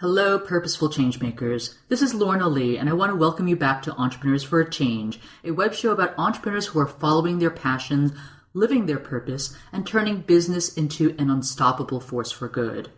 Hello, purposeful changemakers. This is Lorna Lee, and I want to welcome you back to Entrepreneurs for a Change, a web show about entrepreneurs who are following their passions, living their purpose, and turning business into an unstoppable force for good.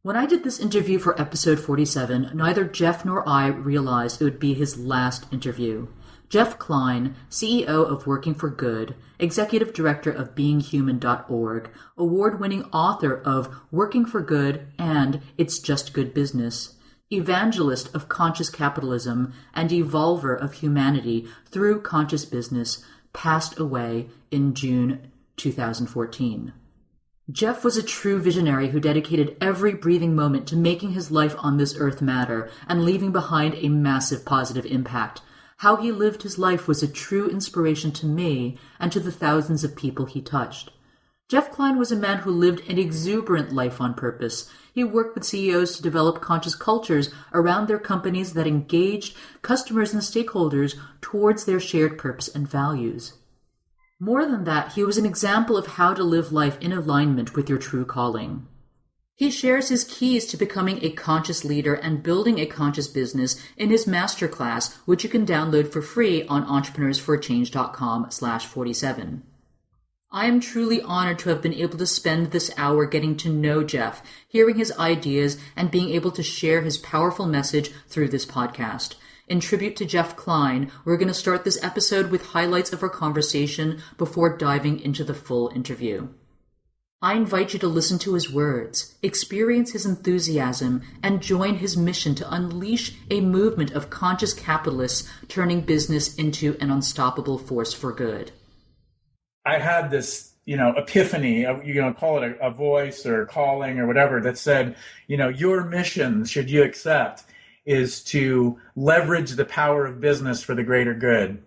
When I did this interview for episode 47, neither Jeff nor I realized it would be his last interview. Jeff Klein, CEO of Working for Good, Executive Director of BeingHuman.org, award-winning author of Working for Good and It's Just Good Business, evangelist of Conscious Capitalism and evolver of humanity through conscious business, passed away in June 2014. Jeff was a true visionary who dedicated every breathing moment to making his life on this earth matter and leaving behind a massive positive impact. How he lived his life was a true inspiration to me and to the thousands of people he touched. Jeff Klein was a man who lived an exuberant life on purpose. He worked with CEOs to develop conscious cultures around their companies that engaged customers and stakeholders towards their shared purpose and values. More than that, he was an example of how to live life in alignment with your true calling. He shares his keys to becoming a conscious leader and building a conscious business in his masterclass, which you can download for free on entrepreneursforachange.com/47. I am truly honored to have been able to spend this hour getting to know Jeff, hearing his ideas, and being able to share his powerful message through this podcast. In tribute to Jeff Klein, we're going to start this episode with highlights of our conversation before diving into the full interview. I invite you to listen to his words, experience his enthusiasm, and join his mission to unleash a movement of conscious capitalists turning business into an unstoppable force for good. I had this, epiphany, call it a voice or calling or whatever that said, your mission, should you accept, is to leverage the power of business for the greater good.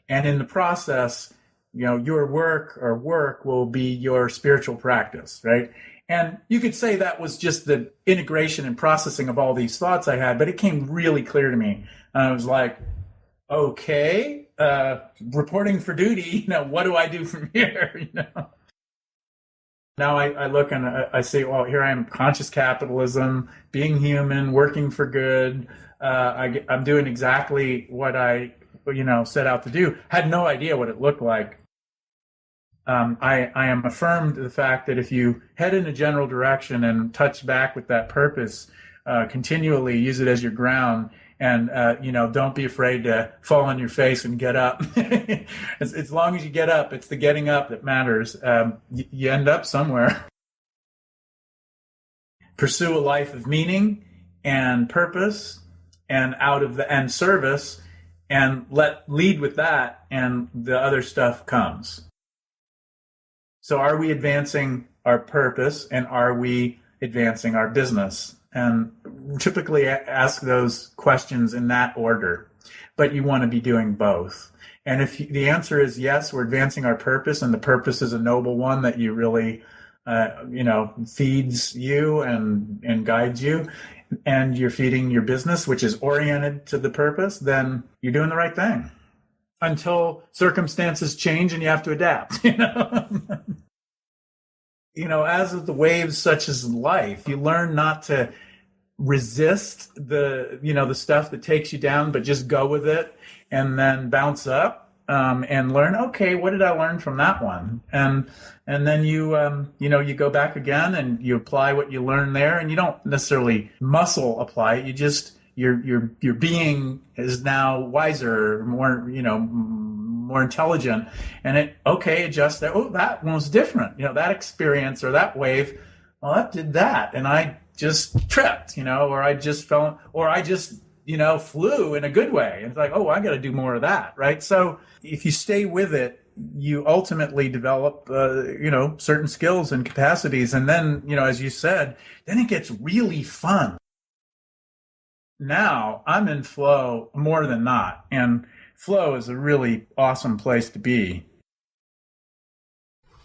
And in the process, your work will be your spiritual practice, right? And you could say that was just the integration and processing of all these thoughts I had, but it came really clear to me. And I was like, okay, reporting for duty, what do I do from here? Now I look and I say, well, here I am, conscious capitalism, being human, working for good. I'm doing exactly what I set out to do. Had no idea what it looked like. I am affirmed the fact that if you head in a general direction and touch back with that purpose, continually use it as your ground, and don't be afraid to fall on your face and get up. As long as you get up, it's the getting up that matters. You end up somewhere. Pursue a life of meaning and purpose and service, and lead with that, and the other stuff comes. So are we advancing our purpose, and are we advancing our business? And typically ask those questions in that order, but you want to be doing both. And if the answer is yes, we're advancing our purpose, and the purpose is a noble one that you really, feeds you and guides you, and you're feeding your business, which is oriented to the purpose, then you're doing the right thing. Until circumstances change and you have to adapt, as with the waves such as life, you learn not to resist the stuff that takes you down, but just go with it and then bounce up, and learn, okay, what did I learn from that one? And then you go back again and you apply what you learned there, and you don't necessarily muscle apply it. You just, your being is now wiser, more intelligent, and adjust that. Oh, that one was different. That experience or that wave, well, that did that, and I just tripped, or I just fell, or I just, flew in a good way. And it's like, oh, I got to do more of that, right? So if you stay with it, you ultimately develop, certain skills and capacities, and then, as you said, then it gets really fun. Now I'm in flow more than not, and flow is a really awesome place to be.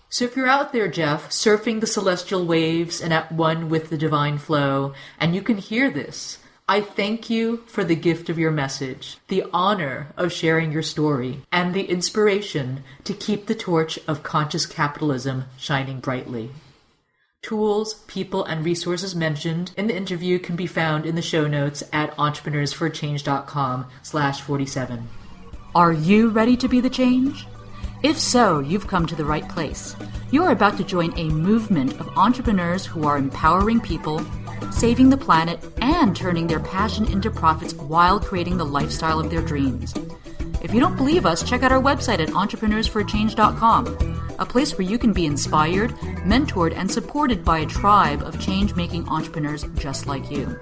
So if you're out there, Jeff, surfing the celestial waves and at one with the divine flow, and you can hear this, I thank you for the gift of your message, the honor of sharing your story, and the inspiration to keep the torch of conscious capitalism shining brightly. Tools, people, and resources mentioned in the interview can be found in the show notes at entrepreneursforchange.com/47. Are you ready to be the change? If so, you've come to the right place. You're about to join a movement of entrepreneurs who are empowering people, saving the planet, and turning their passion into profits while creating the lifestyle of their dreams. If you don't believe us, check out our website at entrepreneursforchange.com, a place where you can be inspired, mentored, and supported by a tribe of change-making entrepreneurs just like you.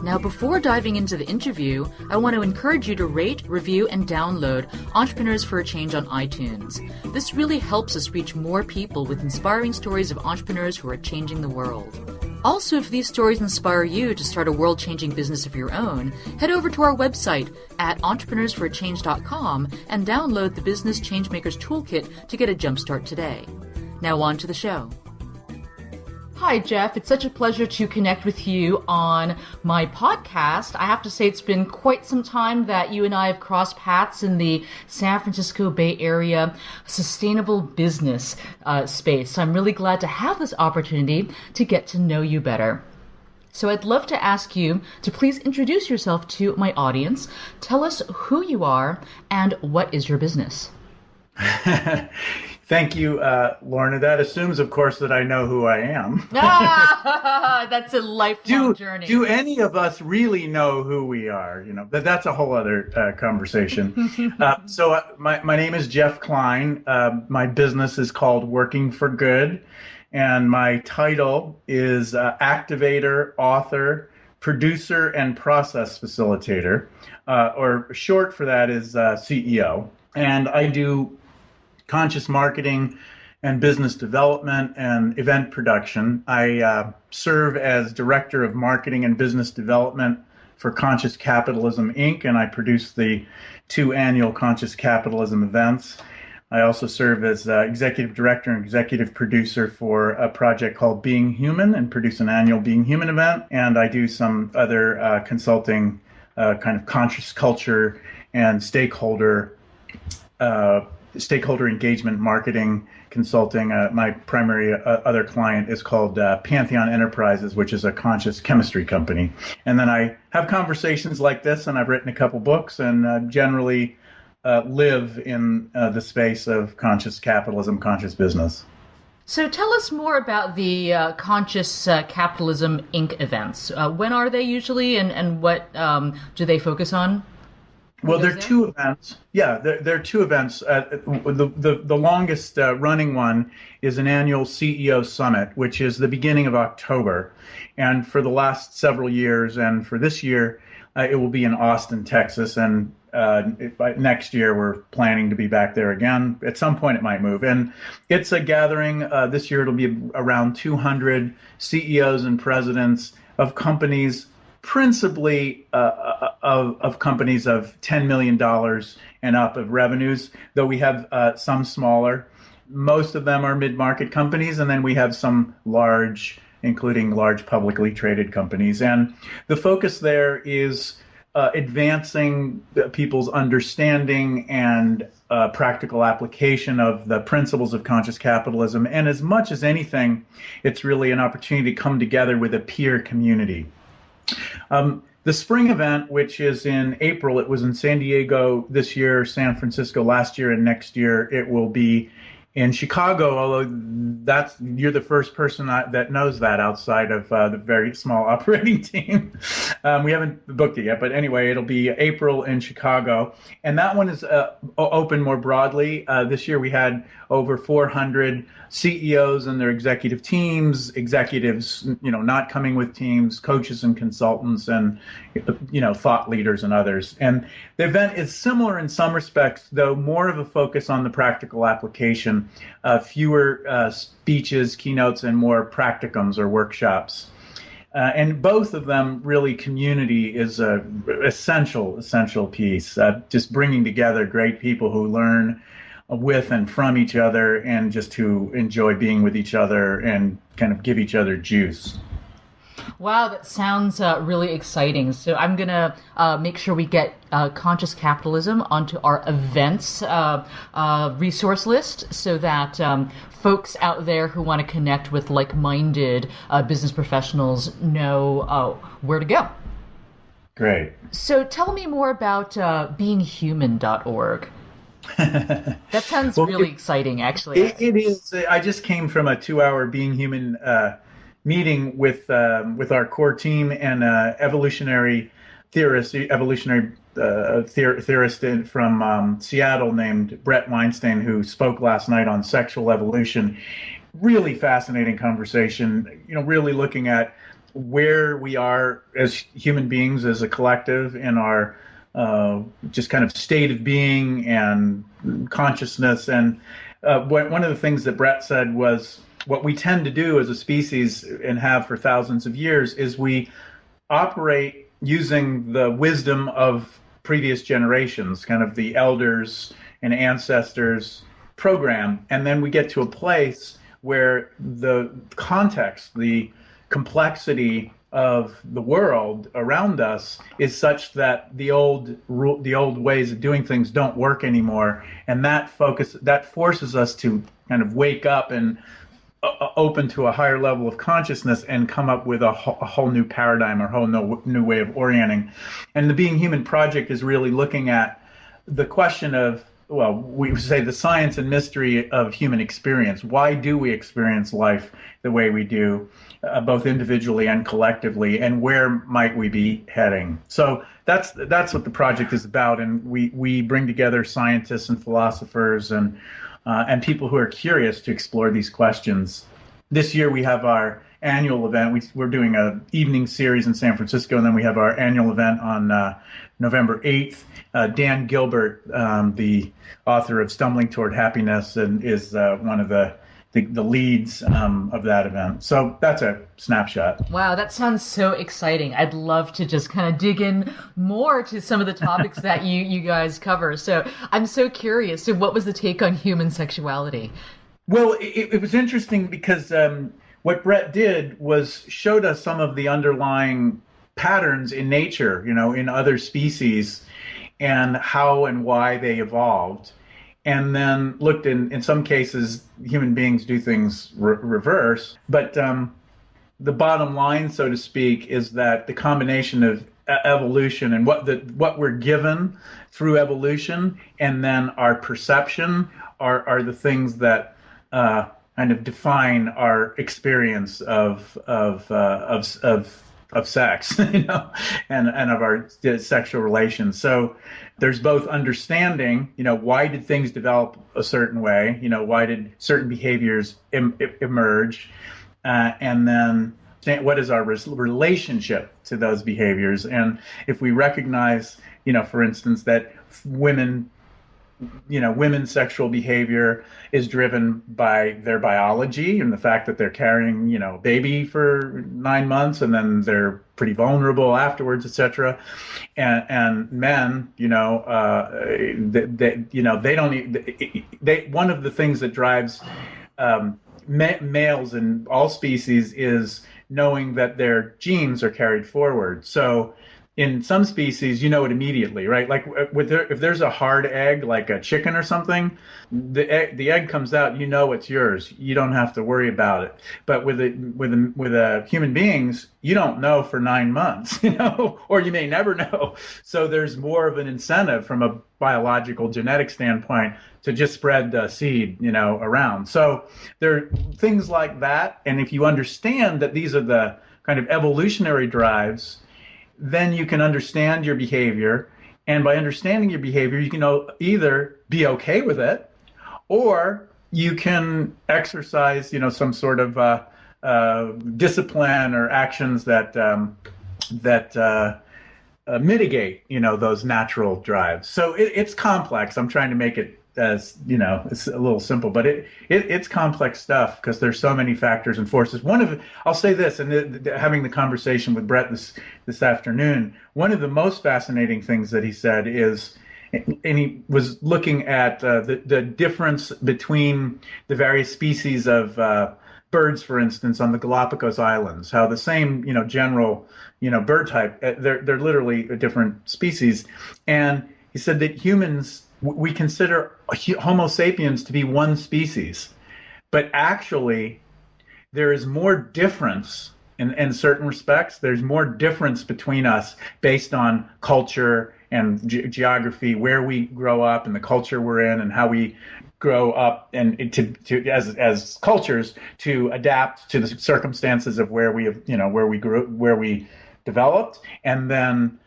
Now, before diving into the interview, I want to encourage you to rate, review, and download Entrepreneurs for a Change on iTunes. This really helps us reach more people with inspiring stories of entrepreneurs who are changing the world. Also, if these stories inspire you to start a world-changing business of your own, head over to our website at entrepreneursforchange.com and download the Business Changemakers Toolkit to get a jumpstart today. Now on to the show. Hi, Jeff. It's such a pleasure to connect with you on my podcast. I have to say it's been quite some time that you and I have crossed paths in the San Francisco Bay Area sustainable business space. So I'm really glad to have this opportunity to get to know you better. So I'd love to ask you to please introduce yourself to my audience. Tell us who you are and what is your business. Thank you, Lorna. That assumes, of course, that I know who I am. That's a lifelong journey. Do any of us really know who we are? You know, that's a whole other conversation. So my name is Jeff Klein. My business is called Working for Good, and my title is activator, author, producer, and process facilitator, or short for that is CEO. And I do conscious marketing and business development and event production. I serve as director of marketing and business development for Conscious Capitalism Inc, and I produce the 2 annual Conscious Capitalism events. I also serve as executive director and executive producer for a project called Being Human and produce an annual Being Human event. And I do some other consulting, kind of conscious culture and stakeholder engagement marketing consulting. My primary other client is called Pantheon Enterprises, which is a conscious chemistry company. And then I have conversations like this, and I've written a couple books, and generally live in the space of conscious capitalism, conscious business. So tell us more about the Conscious Capitalism Inc. events. When are they usually, and what do they focus on? Well, there are 2 events. Yeah, there are 2 events. The longest running one is an annual CEO Summit, which is the beginning of October. And for the last several years, and for this year, it will be in Austin, Texas. And next year, we're planning to be back there again. At some point, it might move. And it's a gathering. This year, it'll be around 200 CEOs and presidents of companies, principally of companies of $10 million and up of revenues, though we have some smaller. Most of them are mid-market companies, and then we have some large, including large publicly traded companies. And the focus there is advancing people's understanding and practical application of the principles of conscious capitalism. And as much as anything, it's really an opportunity to come together with a peer community. The spring event, which is in April, it was in San Diego this year, San Francisco last year, and next year it will be in Chicago, although you're the first person that knows that outside of the very small operating team. We haven't booked it yet, but anyway, it'll be April in Chicago. And that one is open more broadly. This year we had over 400 CEOs and their executive teams, executives, not coming with teams, coaches and consultants, and, thought leaders and others. And the event is similar in some respects, though more of a focus on the practical application, fewer speeches, keynotes, and more practicums or workshops. And both of them, really, community is a essential piece, just bringing together great people who learn with and from each other, and just to enjoy being with each other and kind of give each other juice. Wow, that sounds really exciting. So I'm going to make sure we get Conscious Capitalism onto our events resource list so that folks out there who want to connect with like-minded business professionals know where to go. Great. So tell me more about beinghuman.org. That sounds really exciting, actually. It is. I just came from a 2-hour Being Human meeting with our core team and evolutionary theorist from Seattle named Brett Weinstein, who spoke last night on sexual evolution. Really fascinating conversation. Really looking at where we are as human beings, as a collective, in our just kind of state of being and consciousness. And one of the things that Brett said was, what we tend to do as a species and have for thousands of years is we operate using the wisdom of previous generations, kind of the elders and ancestors program. And then we get to a place where the context, the complexity of the world around us is such that the old ways of doing things don't work anymore, and that forces us to kind of wake up and open to a higher level of consciousness and come up with a whole new paradigm or whole new way of orienting. And the Being Human project is really looking at the question of, well, we say the science and mystery of human experience. Why do we experience life the way we do, both individually and collectively, and where might we be heading? So that's what the project is about, and we bring together scientists and philosophers and people who are curious to explore these questions. This year we have our annual event. We're doing an evening series in San Francisco, and then we have our annual event on November 8th. Dan Gilbert, the author of Stumbling Toward Happiness, and is one of the leads of that event. So that's a snapshot. Wow, that sounds so exciting. I'd love to just kind of dig in more to some of the topics that you guys cover. So I'm so curious. So what was the take on human sexuality? Well, it was interesting because what Brett did was showed us some of the underlying patterns in nature, in other species, and how and why they evolved. And then looked in some cases, human beings do things reverse. But the bottom line, so to speak, is that the combination of evolution and what we're given through evolution, and then our perception are the things that kind of define our experience of sex, and of our sexual relations. So there's both understanding, why did things develop a certain way, why did certain behaviors emerge, and then what is our relationship to those behaviors. And if we recognize, for instance, that women's sexual behavior is driven by their biology and the fact that they're carrying, a baby for 9 months and then they're pretty vulnerable afterwards, etc. And men, one of the things that drives males in all species is knowing that their genes are carried forward. So in some species, it immediately, right? Like if there's a hard egg, like a chicken or something, the egg comes out, it's yours. You don't have to worry about it. But with human beings, you don't know for 9 months, or you may never know. So there's more of an incentive from a biological genetic standpoint to just spread the seed, around. So there are things like that. And if you understand that these are the kind of evolutionary drives, then you can understand your behavior. And by understanding your behavior, you can either be okay with it, or you can exercise, some sort of discipline or actions that mitigate, those natural drives. So it's complex. I'm trying to make it as, it's a little simple, but it's complex stuff because there's so many factors and forces. I'll say this, and having the conversation with Brett this afternoon, one of the most fascinating things that he said is, and he was looking at the difference between the various species of birds, for instance, on the Galapagos Islands, how the same, general, bird type, they're literally a different species. And he said that humans, we consider Homo sapiens to be one species, but actually there is more difference in certain respects. There's more difference between us based on culture and geography, where we grow up and the culture we're in, and how we grow up and as cultures to adapt to the circumstances of where we have, where we grew, where we developed, and then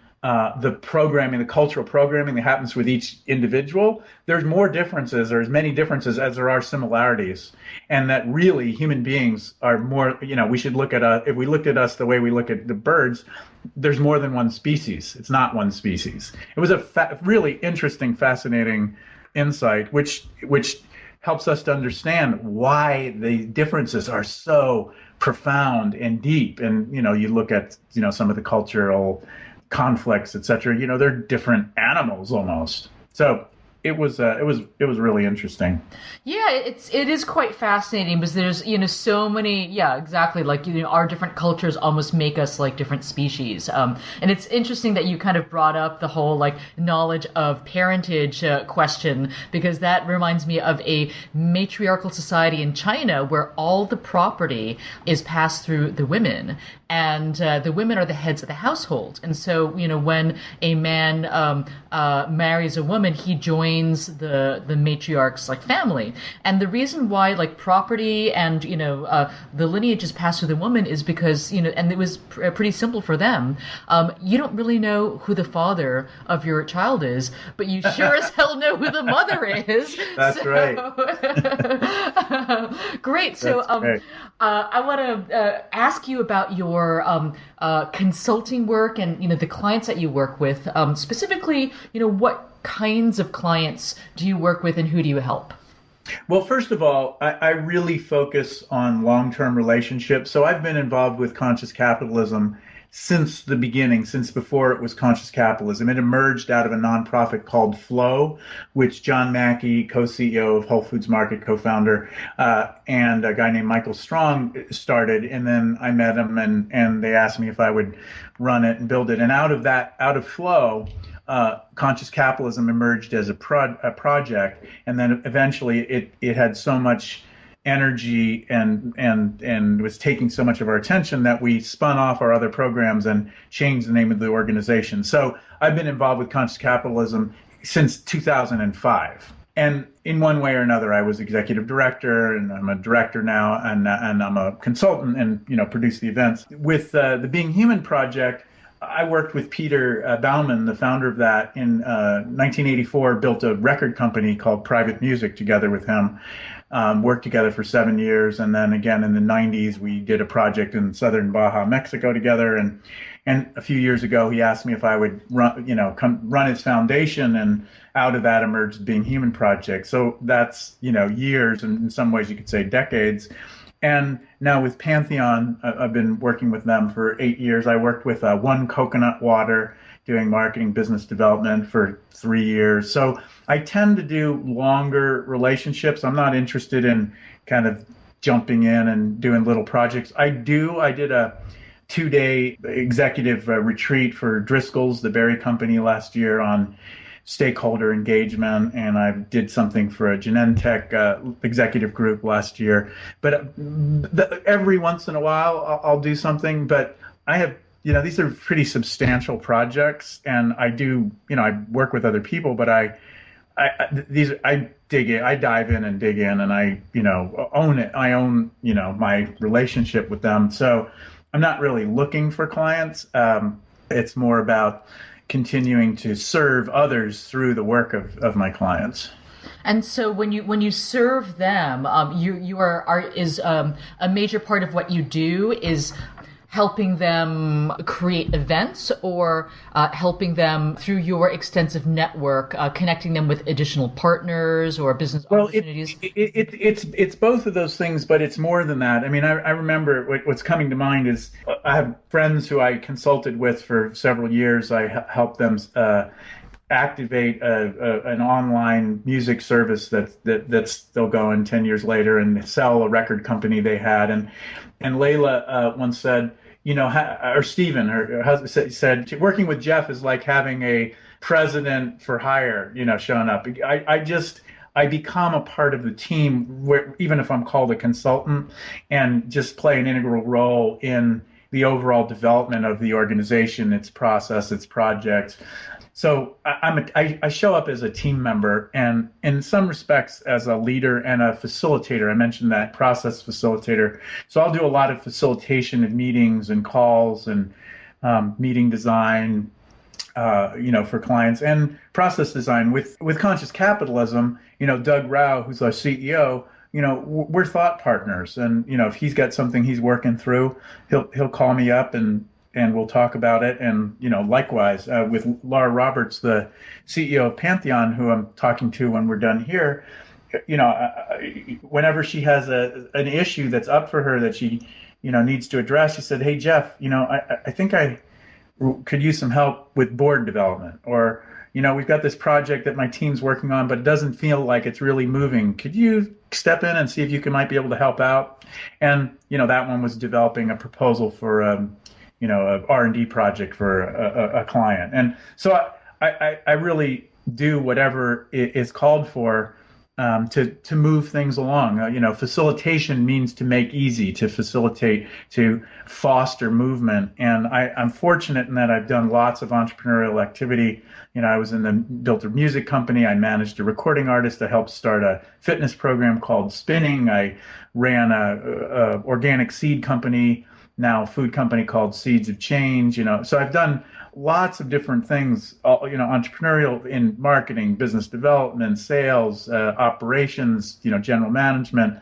the programming, the cultural programming that happens with each individual. There's more differences, or as many differences as there are similarities, and that really human beings are more. We should look at if we looked at us the way we look at the birds. There's more than one species. It's not one species. It was a really interesting, fascinating insight, which helps us to understand why the differences are so profound and deep. And you look at some of the cultural conflicts, etc. They're different animals almost. So it was really interesting. Yeah, it is quite fascinating because there's so many, yeah, exactly, like our different cultures almost make us like different species. And it's interesting that you kind of brought up the whole like knowledge of parentage question, because that reminds me of a matriarchal society in China where all the property is passed through the women, and the women are the heads of the household. And so when a man marries a woman, he joins the matriarch's like family. And the reason why like property and the lineage is passed through the woman is because and it was pretty simple for them. You don't really know who the father of your child is, but you sure as hell know who the mother is. That's right. Great. So great. I want to ask you about your consulting work and the clients that you work with. Specifically, what kinds of clients do you work with and who do you help? Well, first of all, I really focus on long-term relationships. So I've been involved with Conscious Capitalism since the beginning, since before it was Conscious Capitalism. It emerged out of a nonprofit called Flow, which John Mackey, co-CEO of Whole Foods Market, co-founder, and a guy named Michael Strong started. And then I met him, and they asked me if I would run it and build it. And out of Flow, Conscious Capitalism emerged as a project, and then eventually it had so much energy and was taking so much of our attention that we spun off our other programs and changed the name of the organization. So I've been involved with Conscious Capitalism since 2005. And in one way or another, I was executive director, and I'm a director now, and I'm a consultant and produce the events. With the Being Human project, I worked with Peter Baumann, the founder of that, in 1984, built a record company called Private Music together with him, worked together for 7 years. And then again, in the 90s, we did a project in southern Baja, Mexico together. And a few years ago, he asked me if I would run his foundation, and out of that emerged the Being Human project. So that's, years, and in some ways you could say decades. And now with Pantheon, I've been working with them for 8 years. I worked with One Coconut Water, doing marketing business development for 3 years. So I tend to do longer relationships. I'm not interested in kind of jumping in and doing little projects. I did a 2-day executive retreat for Driscoll's, the berry company, last year on stakeholder engagement, and I did something for a Genentech executive group last year. But every once in a while, I'll do something. But I have, these are pretty substantial projects, and I do, I work with other people, but I dig in, I dive in and dig in, and I, own it. I own, my relationship with them. So I'm not really looking for clients. It's more about continuing to serve others through the work of my clients. And so when you serve them, you are a major part of what you do is helping them create events, or helping them through your extensive network, connecting them with additional partners or business opportunities? It's both of those things, but it's more than that. I mean, I remember what's coming to mind is I have friends who I consulted with for several years. I helped them activate an online music service that's still going 10 years later and sell a record company they had. And Layla once said, or Stephen, her husband said, working with Jeff is like having a president for hire, showing up. I become a part of the team, even if I'm called a consultant, and just play an integral role in the overall development of the organization, its process, its projects. So I show up as a team member, and in some respects as a leader and a facilitator. I mentioned that, process facilitator. So I'll do a lot of facilitation of meetings and calls and meeting design, for clients, and process design. With Conscious Capitalism, Doug Rao, who's our CEO, we're thought partners, and if he's got something he's working through, he'll call me up and we'll talk about it. And likewise with Laura Roberts, the CEO of Pantheon, who I'm talking to when we're done here, whenever she has an issue that's up for her that she needs to address, she said, "Hey Jeff, I think I could use some help with board development, or we've got this project that my team's working on, but it doesn't feel like it's really moving. Could you step in and see if you might be able to help out?" And that one was developing a proposal for a R&D project for a client. And so I really do whatever is called for to move things along. Facilitation means to make easy, to facilitate, to foster movement. And I'm fortunate in that I've done lots of entrepreneurial activity. I was built a music company. I managed a recording artist. I helped start a fitness program called Spinning. I ran a organic seed company, now a food company called Seeds of Change. So I've done lots of different things, entrepreneurial in marketing, business development, sales, operations, general management.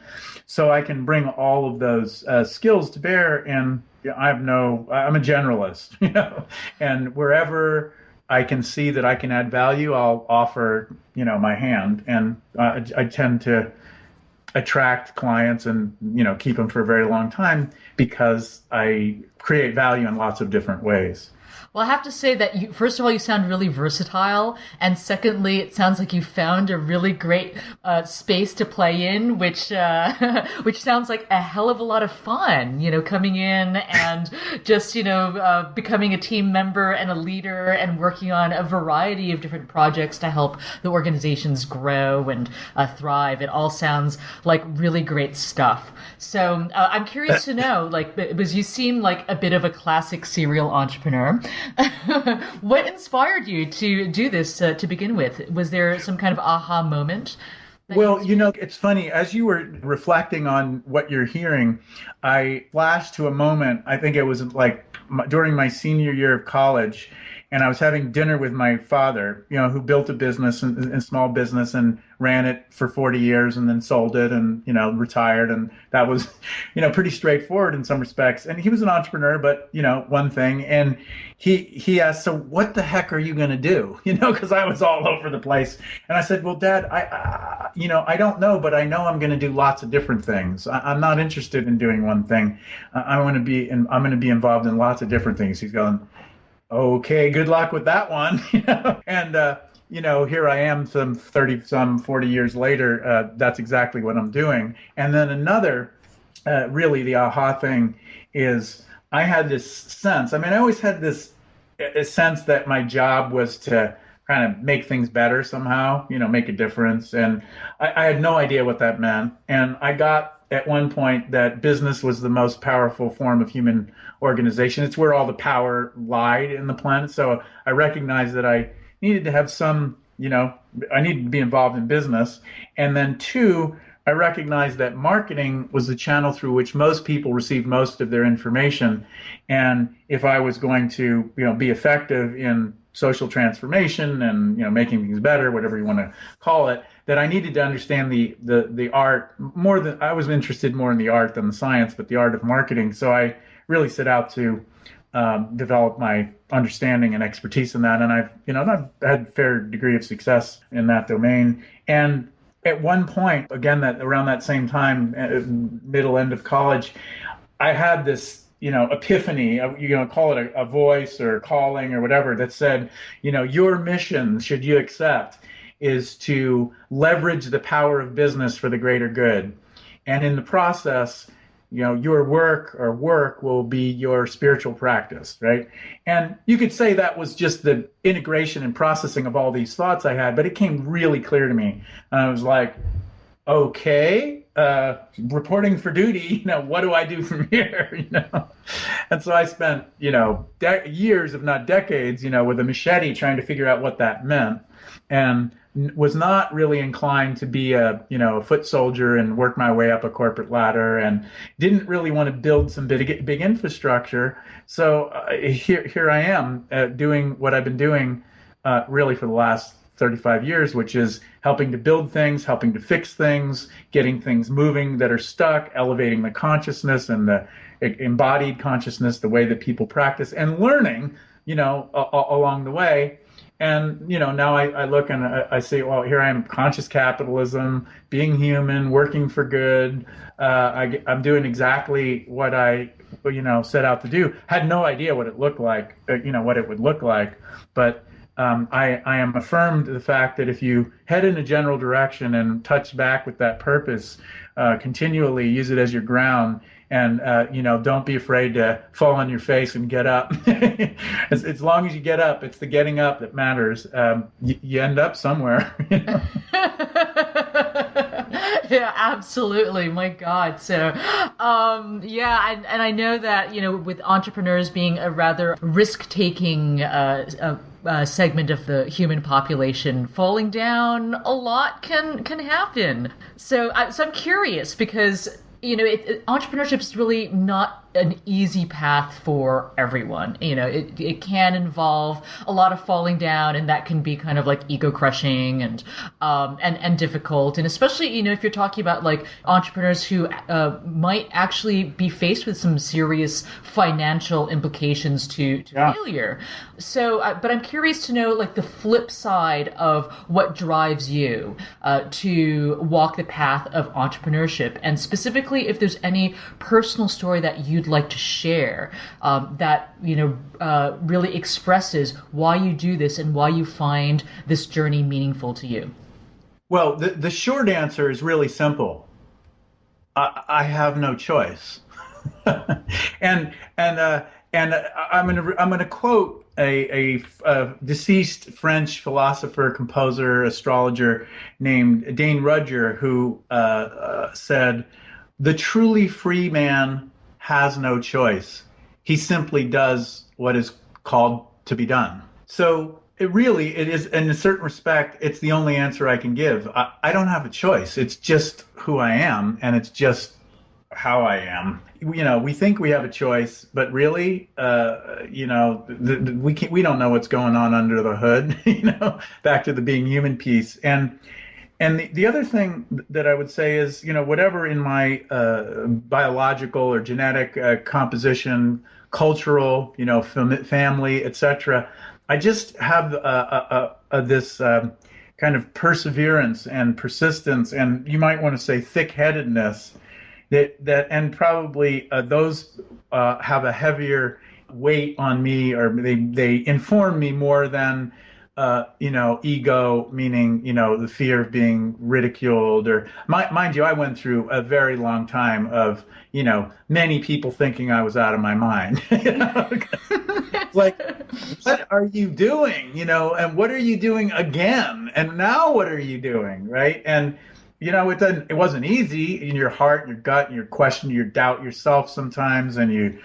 So I can bring all of those skills to bear. And I'm a generalist, and wherever I can see that I can add value, I'll offer, my hand. And I tend to attract clients and, keep them for a very long time because I create value in lots of different ways. Well, I have to say that first of all, you sound really versatile. And secondly, it sounds like you found a really great space to play in, which which sounds like a hell of a lot of fun, coming in and just, becoming a team member and a leader and working on a variety of different projects to help the organizations grow and thrive. It all sounds like really great stuff. So I'm curious to know, because you seem like a bit of a classic serial entrepreneur. What inspired you to do this to begin with? Was there some kind of aha moment? Well, it's funny. As you were reflecting on what you're hearing, I flashed to a moment. I think it was during my senior year of college, and I was having dinner with my father, who built a business, a small business, and ran it for 40 years and then sold it and, retired. And that was, pretty straightforward in some respects. And he was an entrepreneur, but, one thing. And he asked, "So what the heck are you going to do?" Because I was all over the place. And I said, "Well, Dad, I don't know, but I know I'm going to do lots of different things. I'm not interested in doing one thing. I'm going to be involved in lots of different things." He's going, "Okay, good luck with that one." And, here I am some 40 years later, that's exactly what I'm doing. And then another, really the aha thing is I had this sense, I always had a sense that my job was to kind of make things better somehow, make a difference. And I had no idea what that meant. And I got at one point that business was the most powerful form of human organization. It's where all the power lied in the planet. So I recognized that I needed to have some, I needed to be involved in business. And then two, I recognized that marketing was the channel through which most people receive most of their information. And if I was going to, be effective in social transformation and, making things better, whatever you want to call it, that I needed to understand the art more than I was interested more in the art than the science, but the art of marketing. So I really set out to develop my understanding and expertise in that. And I've had a fair degree of success in that domain. And at one point, again, that around that same time, middle end of college, I had this, epiphany, call it a voice or calling or whatever, that said, your mission, should you accept, is to leverage the power of business for the greater good. And in the process, your work will be your spiritual practice, right? And you could say that was just the integration and processing of all these thoughts I had, but it came really clear to me. And I was like, okay, reporting for duty, what do I do from here? And so I spent, years, if not decades, with a machete trying to figure out what that meant, and was not really inclined to be a foot soldier and work my way up a corporate ladder, and didn't really want to build some big infrastructure. So here I am doing what I've been doing really for the last 35 years, which is helping to build things, helping to fix things, getting things moving that are stuck, elevating the consciousness and the embodied consciousness, the way that people practice, and learning, along the way. And, now I look and I say, well, here I am, conscious capitalism, being human, working for good. I'm doing exactly what I, set out to do. Had no idea what it looked like, what it would look like. But I am affirmed the fact that if you head in a general direction and touch back with that purpose, continually use it as your ground, and don't be afraid to fall on your face and get up. As long as you get up, it's the getting up that matters. You end up somewhere. Yeah, absolutely. My God. So, and I know that, with entrepreneurs being a rather risk-taking segment of the human population, falling down a lot can happen. So I'm curious, because entrepreneurship is really not an easy path for everyone. It can involve a lot of falling down, and that can be kind of like ego crushing and difficult. And especially, if you're talking about like entrepreneurs who might actually be faced with some serious financial implications to failure. So, but I'm curious to know like the flip side of what drives you to walk the path of entrepreneurship, and specifically if there's any personal story that you'd like to share that really expresses why you do this and why you find this journey meaningful to you. Well, the short answer is really simple. I have no choice. and I'm gonna quote a deceased French philosopher, composer, astrologer named Dane Rudger, who said, "The truly free man has no choice. He simply does what is called to be done." So it is, in a certain respect, it's the only answer I can give. I don't have a choice. It's just who I am, and it's just how I am. We think we have a choice, but really, we don't know what's going on under the hood. Back to the being human piece. And the other thing that I would say is, whatever in my biological or genetic composition, cultural, family, etc., I just have this kind of perseverance and persistence, and you might want to say thick-headedness, that and probably those have a heavier weight on me, or they inform me more than ego, meaning, the fear of being ridiculed, or mind you, I went through a very long time of, many people thinking I was out of my mind. Like, what are you doing? And what are you doing again? And now what are you doing? Right. And, it wasn't easy in your heart, your gut, and your question, you doubt yourself sometimes. And you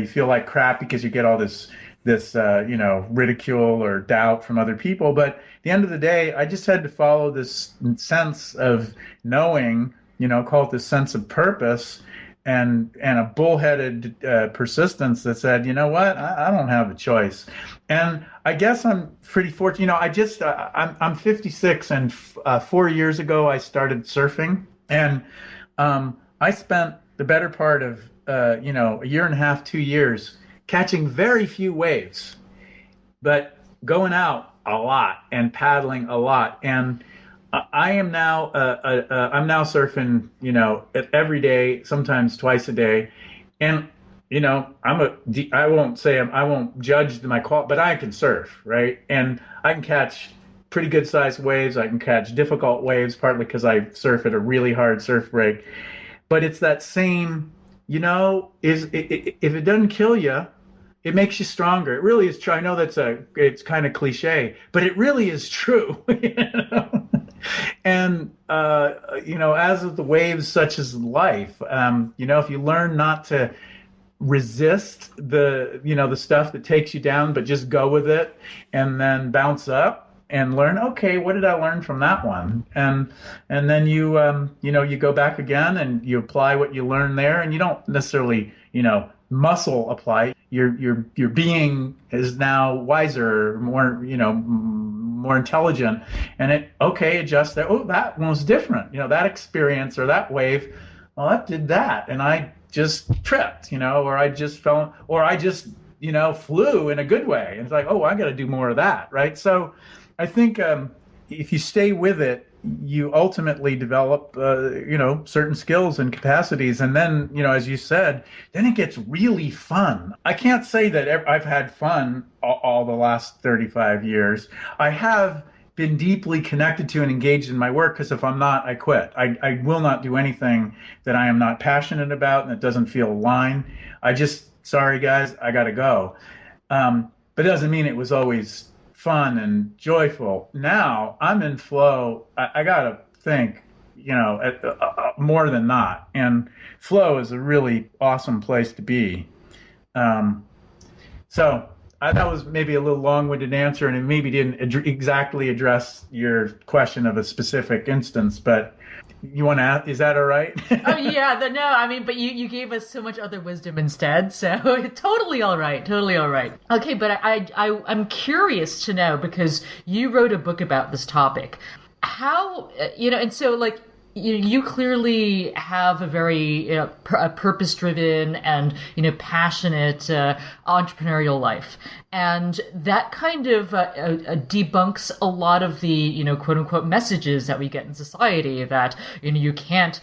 feel like crap because you get all this ridicule or doubt from other people. But at the end of the day, I just had to follow this sense of knowing, call it this sense of purpose, and a bullheaded persistence that said, you know what, I don't have a choice. And I guess I'm pretty fortunate. I'm 56, and 4 years ago I started surfing, and I spent the better part of a year and a half, 2 years catching very few waves, but going out a lot and paddling a lot. And I am now I'm now surfing every day, sometimes twice a day. And I won't say I won't judge my qual, but I can surf, right? And I can catch pretty good sized waves. I can catch difficult waves, partly because I surf at a really hard surf break. But it's that same, if it doesn't kill you, it makes you stronger. It really is true. I know it's kind of cliche, but it really is true. And as with the waves, such as life, if you learn not to resist the stuff that takes you down, but just go with it and then bounce up and learn, okay, what did I learn from that one? And then you go back again and you apply what you learned there, and you don't necessarily, muscle apply. Your being is now wiser, more intelligent, and adjust that. Oh, that one was different. That experience or that wave, well, that did that, and I just tripped, or I just fell, or I just, flew in a good way. And it's like, oh, I got to do more of that, right? So I think if you stay with it, you ultimately develop, certain skills and capacities. And then, as you said, then it gets really fun. I can't say that I've had fun all the last 35 years. I have been deeply connected to and engaged in my work, because if I'm not, I quit. I will not do anything that I am not passionate about and that doesn't feel aligned. Sorry guys, I got to go. But it doesn't mean it was always fun and joyful. Now I'm in flow. I got to think, more than not. And flow is a really awesome place to be. That was maybe a little long-winded answer, and it maybe didn't exactly address your question of a specific instance, but you want to ask, is that all right? Oh, yeah. But you gave us so much other wisdom instead, so totally all right. Totally all right. Okay, but I'm curious to know, because you wrote a book about this topic. How, and so, like, you clearly have a very purpose-driven and passionate entrepreneurial life, and that kind of debunks a lot of the quote-unquote messages that we get in society that you can't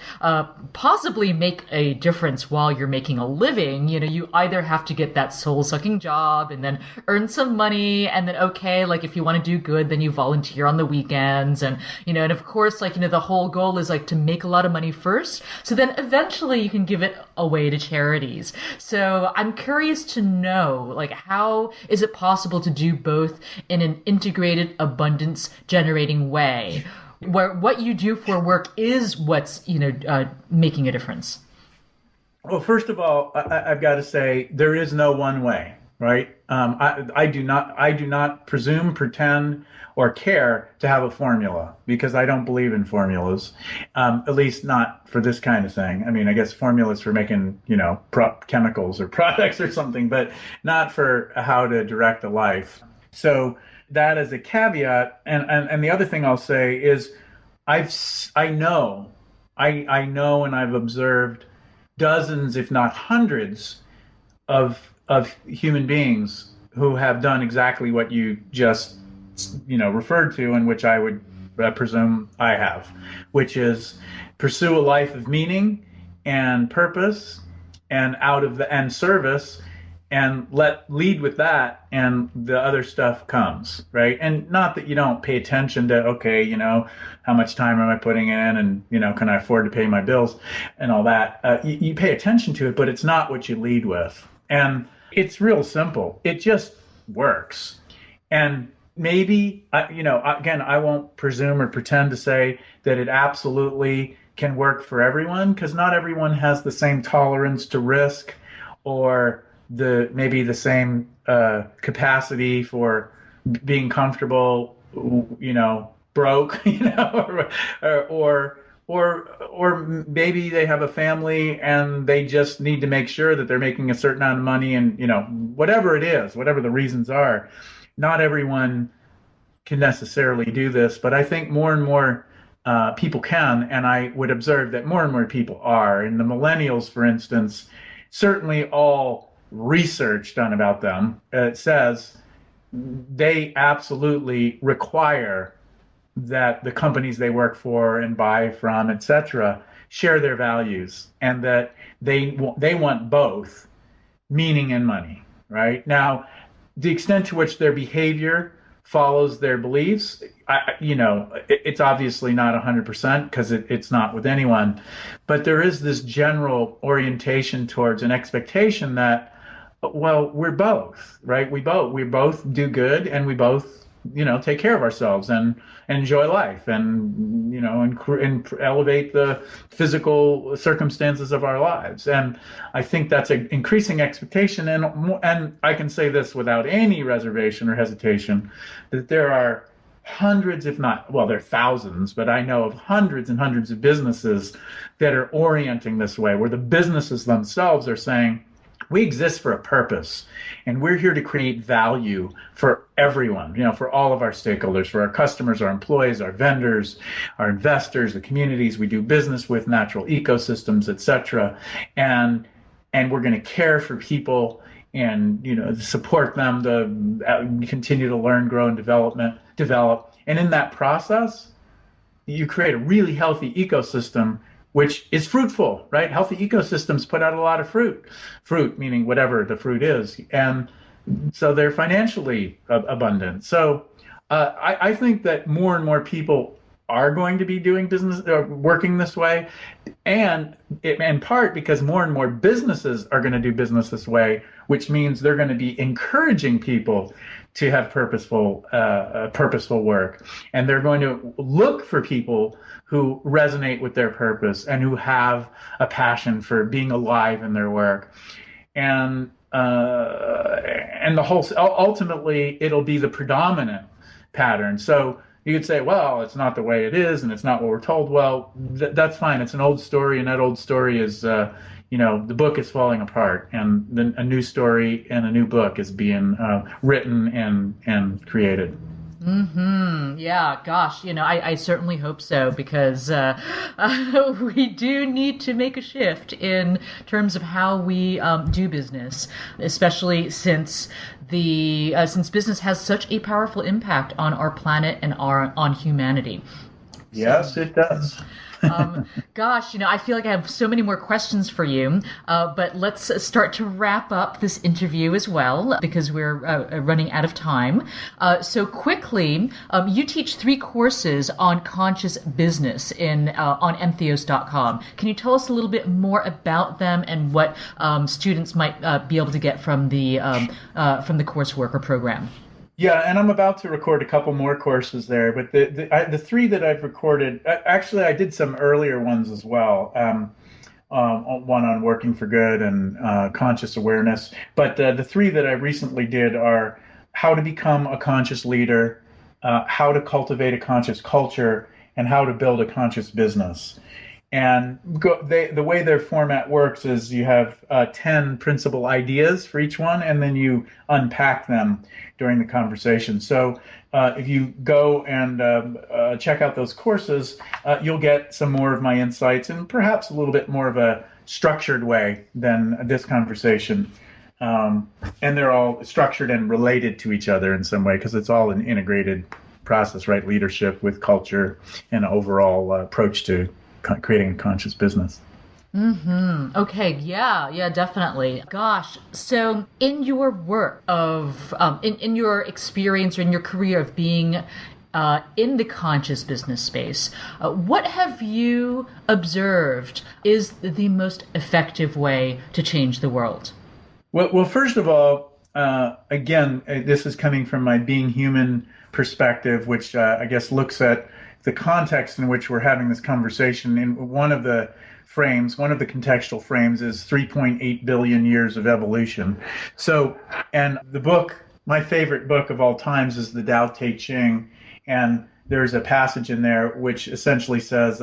possibly make a difference while you're making a living. You either have to get that soul-sucking job and then earn some money, and then like if you want to do good, then you volunteer on the weekends, and and of course the whole goal is like to make a lot of money first, so then eventually you can give it away to charities. So I'm curious to know, like, how is it possible to do both in an integrated, abundance generating way, where what you do for work is what's making a difference? Well, first of all, I've got to say there is no one way, right? I do not presume, pretend, or care to have a formula, because I don't believe in formulas, at least not for this kind of thing. I mean, I guess formulas for making, chemicals or products or something, but not for how to direct a life. So that is a caveat. And the other thing I'll say is I know and I've observed dozens, if not hundreds, of human beings who have done exactly what you just referred to, and which I would presume I have, which is pursue a life of meaning and purpose and service, and lead with that, and the other stuff comes, right? And not that you don't pay attention to, how much time am I putting in, and, can I afford to pay my bills and all that. You pay attention to it, but it's not what you lead with. And it's real simple. It just works. And maybe, again, I won't presume or pretend to say that it absolutely can work for everyone, because not everyone has the same tolerance to risk, or maybe the same capacity for being comfortable, broke, or maybe they have a family and they just need to make sure that they're making a certain amount of money, and whatever it is, whatever the reasons are. Not everyone can necessarily do this, but I think more and more people can, and I would observe that more and more people are. And the millennials, for instance, certainly all research done about them, it says they absolutely require that the companies they work for and buy from, etc., share their values, and that they want both. meaning and money, right? Now, the extent to which their behavior follows their beliefs, it's obviously not 100% because it's not with anyone, but there is this general orientation towards an expectation that, well, we're both, right? We both do good, and we both, take care of ourselves and enjoy life, and and elevate the physical circumstances of our lives. And I think that's an increasing expectation. And I can say this without any reservation or hesitation, that there are hundreds, if not, well, there are thousands, but I know of hundreds and hundreds of businesses that are orienting this way, where the businesses themselves are saying, we exist for a purpose, and we're here to create value for everyone, for all of our stakeholders, for our customers, our employees, our vendors, our investors, the communities we do business with, natural ecosystems, etc. And we're going to care for people and, support them to continue to learn, grow, and develop. And in that process, you create a really healthy ecosystem, which is fruitful, right? Healthy ecosystems put out a lot of fruit meaning whatever the fruit is. And so they're financially abundant. So I think that more and more people are going to be doing business, working this way. And in part because more and more businesses are going to do business this way, which means they're going to be encouraging people to have purposeful work. And they're going to look for people who resonate with their purpose and who have a passion for being alive in their work. And the whole, ultimately, it'll be the predominant pattern. So you could say, well, it's not the way it is, and it's not what we're told. Well, that's fine. It's an old story, and that old story is, the book is falling apart, and then a new story and a new book is being written and created. Mm-hmm. Yeah, gosh, I certainly hope so, because we do need to make a shift in terms of how we do business, especially since since business has such a powerful impact on our planet and on humanity. Yes, it does. Gosh, I feel like I have so many more questions for you, but let's start to wrap up this interview as well, because we're running out of time. So quickly, you teach 3 courses on conscious business on entheos.com. Can you tell us a little bit more about them and what students might be able to get from the coursework or program? Yeah, and I'm about to record a couple more courses there, but the 3 that I've recorded, actually I did some earlier ones as well, one on working for good and conscious awareness, but the 3 that I recently did are how to become a conscious leader, how to cultivate a conscious culture, and how to build a conscious business. And the way their format works is you have 10 principal ideas for each one, and then you unpack them during the conversation. So if you go and check out those courses, you'll get some more of my insights and perhaps a little bit more of a structured way than this conversation. And they're all structured and related to each other in some way, because it's all an integrated process, right? Leadership with culture and overall approach to creating a conscious business. Mm-hmm. Okay. Yeah, definitely. Gosh. So in your work of, in your experience or in your career of being in the conscious business space, what have you observed is the most effective way to change the world? Well, first of all, again, this is coming from my being human perspective, which I guess looks at the context in which we're having this conversation. In one of the contextual frames is 3.8 billion years of evolution. So, and the book, my favorite book of all times, is the Tao Te Ching. And there's a passage in there which essentially says,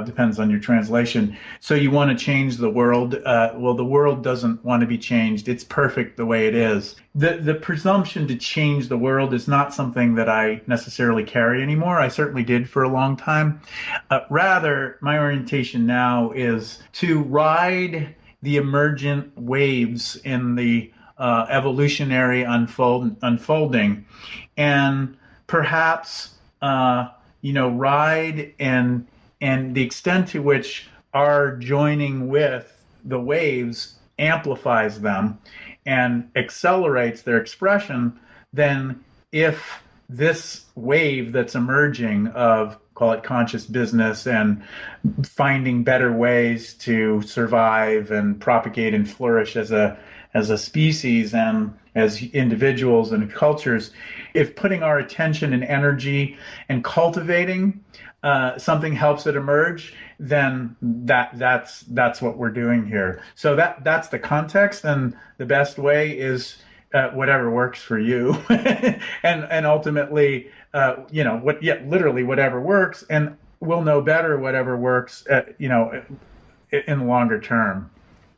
depends on your translation, so you want to change the world? Well, the world doesn't want to be changed. It's perfect the way it is. The presumption to change the world is not something that I necessarily carry anymore. I certainly did for a long time. Rather, my orientation now is to ride the emergent waves in the evolutionary unfolding, and perhaps ride and the extent to which our joining with the waves amplifies them, and accelerates their expression, then if this wave that's emerging of, call it conscious business and finding better ways to survive and propagate and flourish as a species and as individuals and cultures, if putting our attention and energy and cultivating something helps it emerge, then that's what we're doing here. So that's the context, and the best way is whatever works for you, and ultimately, literally whatever works, and we'll know better whatever works, in the longer term.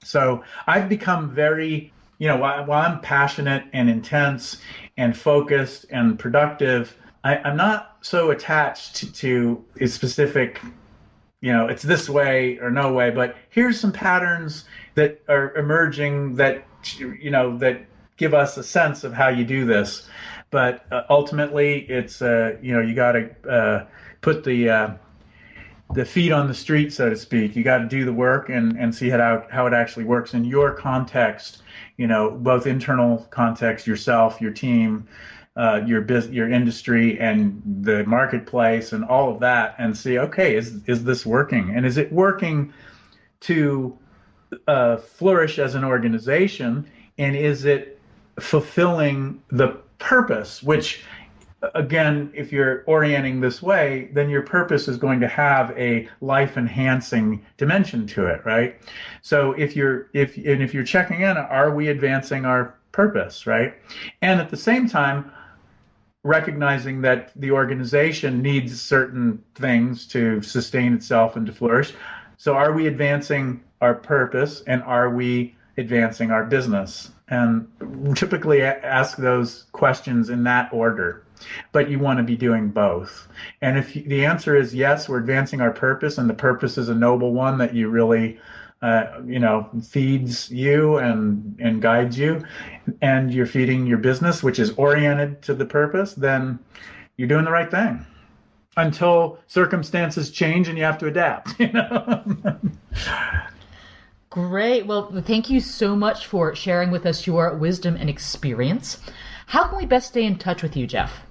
So I've become very, while I'm passionate and intense and focused and productive, I'm not so attached to a specific, it's this way or no way, but here's some patterns that are emerging that give us a sense of how you do this. But ultimately, it's you got to put the feet on the street, so to speak. You got to do the work and see how it actually works in your context. Both internal context, yourself, your team, your business, your industry, and the marketplace, and all of that, and see, okay, is this working, and is it working to flourish as an organization, and is it fulfilling the purpose, which, again, if you're orienting this way, then your purpose is going to have a life-enhancing dimension to it, right? So if you're checking in, are we advancing our purpose, right? And at the same time, recognizing that the organization needs certain things to sustain itself and to flourish. So are we advancing our purpose, and are we advancing our business? And typically ask those questions in that order, but you want to be doing both. And if the answer is yes, we're advancing our purpose, and the purpose is a noble one that you really, feeds you and guides you, and you're feeding your business, which is oriented to the purpose, then you're doing the right thing until circumstances change and you have to adapt, Great. Well, thank you so much for sharing with us your wisdom and experience. How can we best stay in touch with you, Jeff?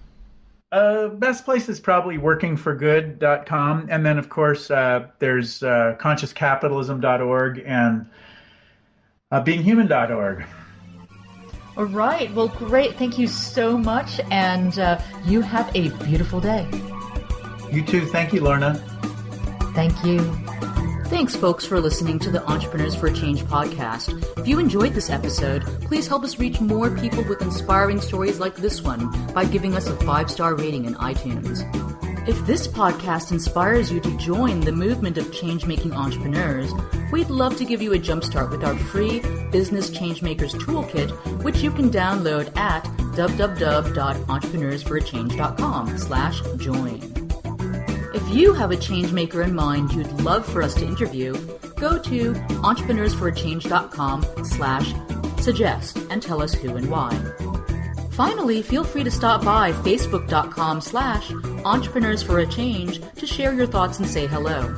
Best place is probably workingforgood.com. And then, of course, there's consciouscapitalism.org and beinghuman.org. All right. Well, great. Thank you so much. And you have a beautiful day. You too. Thank you, Lorna. Thank you. Thanks, folks, for listening to the Entrepreneurs for a Change podcast. If you enjoyed this episode, please help us reach more people with inspiring stories like this one by giving us a 5-star rating in iTunes. If this podcast inspires you to join the movement of change-making entrepreneurs, we'd love to give you a jumpstart with our free Business Changemakers Toolkit, which you can download at www.entrepreneursforachange.com/join. If you have a change maker in mind you'd love for us to interview, go to entrepreneursforachange.com/suggest and tell us who and why. Finally, feel free to stop by facebook.com/entrepreneursforachange to share your thoughts and say hello.